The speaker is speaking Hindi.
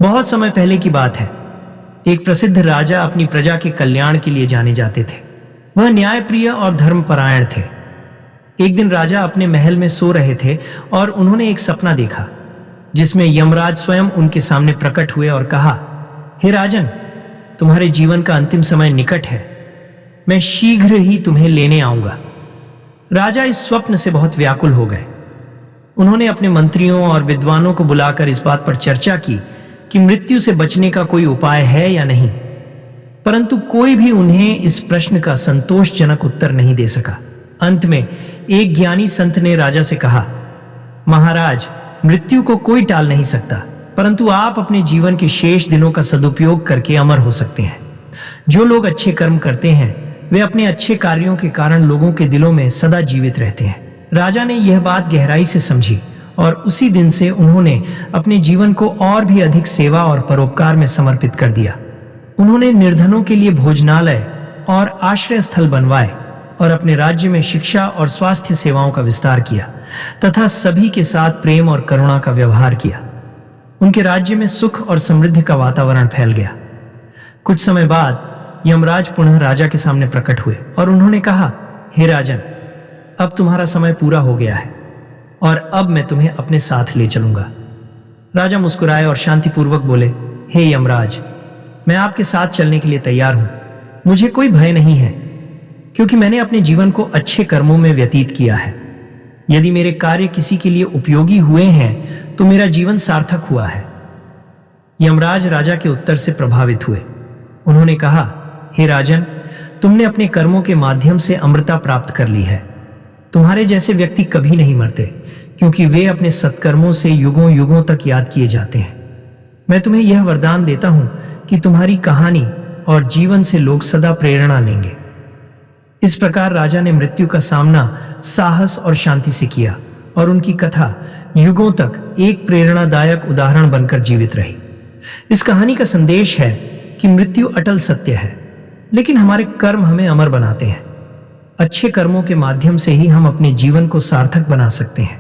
बहुत समय पहले की बात है। एक प्रसिद्ध राजा अपनी प्रजा के कल्याण के लिए जाने जाते थे। वह न्यायप्रिय और धर्मपरायण थे। एक दिन राजा अपने महल में सो रहे थे और उन्होंने एक सपना देखा जिसमें यमराज स्वयं उनके सामने प्रकट हुए और कहा, हे राजन, तुम्हारे जीवन का अंतिम समय निकट है। मैं शीघ्र ही तुम्हें लेने आऊंगा। राजा इस स्वप्न से बहुत व्याकुल हो गए। उन्होंने अपने मंत्रियों और विद्वानों को बुलाकर इस बात पर चर्चा की कि मृत्यु से बचने का कोई उपाय है या नहीं, परंतु कोई भी उन्हें इस प्रश्न का संतोषजनक उत्तर नहीं दे सका। अंत में एक ज्ञानी संत ने राजा से कहा, महाराज, मृत्यु को कोई टाल नहीं सकता, परंतु आप अपने जीवन के शेष दिनों का सदुपयोग करके अमर हो सकते हैं। जो लोग अच्छे कर्म करते हैं वे अपने अच्छे कार्यों के कारण लोगों के दिलों में सदा जीवित रहते हैं। राजा ने यह बात गहराई से समझी और उसी दिन से उन्होंने अपने जीवन को और भी अधिक सेवा और परोपकार में समर्पित कर दिया। उन्होंने निर्धनों के लिए भोजनालय और आश्रय स्थल बनवाए और अपने राज्य में शिक्षा और स्वास्थ्य सेवाओं का विस्तार किया तथा सभी के साथ प्रेम और करुणा का व्यवहार किया। उनके राज्य में सुख और समृद्धि का वातावरण फैल गया। कुछ समय बाद यमराज पुनः राजा के सामने प्रकट हुए और उन्होंने कहा, हे राजन, अब तुम्हारा समय पूरा हो गया है और अब मैं तुम्हें अपने साथ ले चलूंगा। राजा मुस्कुराए और शांतिपूर्वक बोले, हे यमराज, मैं आपके साथ चलने के लिए तैयार हूं। मुझे कोई भय नहीं है, क्योंकि मैंने अपने जीवन को अच्छे कर्मों में व्यतीत किया है। यदि मेरे कार्य किसी के लिए उपयोगी हुए हैं तो मेरा जीवन सार्थक हुआ है। यमराज राजा के उत्तर से प्रभावित हुए। उन्होंने कहा, हे राजन, तुमने अपने कर्मों के माध्यम से अमरता प्राप्त कर ली है। तुम्हारे जैसे व्यक्ति कभी नहीं मरते, क्योंकि वे अपने सत्कर्मों से युगों युगों तक याद किए जाते हैं। मैं तुम्हें यह वरदान देता हूं कि तुम्हारी कहानी और जीवन से लोग सदा प्रेरणा लेंगे। इस प्रकार राजा ने मृत्यु का सामना साहस और शांति से किया और उनकी कथा युगों तक एक प्रेरणादायक उदाहरण बनकर जीवित रही। इस कहानी का संदेश है कि मृत्यु अटल सत्य है, लेकिन हमारे कर्म हमें अमर बनाते हैं। अच्छे कर्मों के माध्यम से ही हम अपने जीवन को सार्थक बना सकते हैं।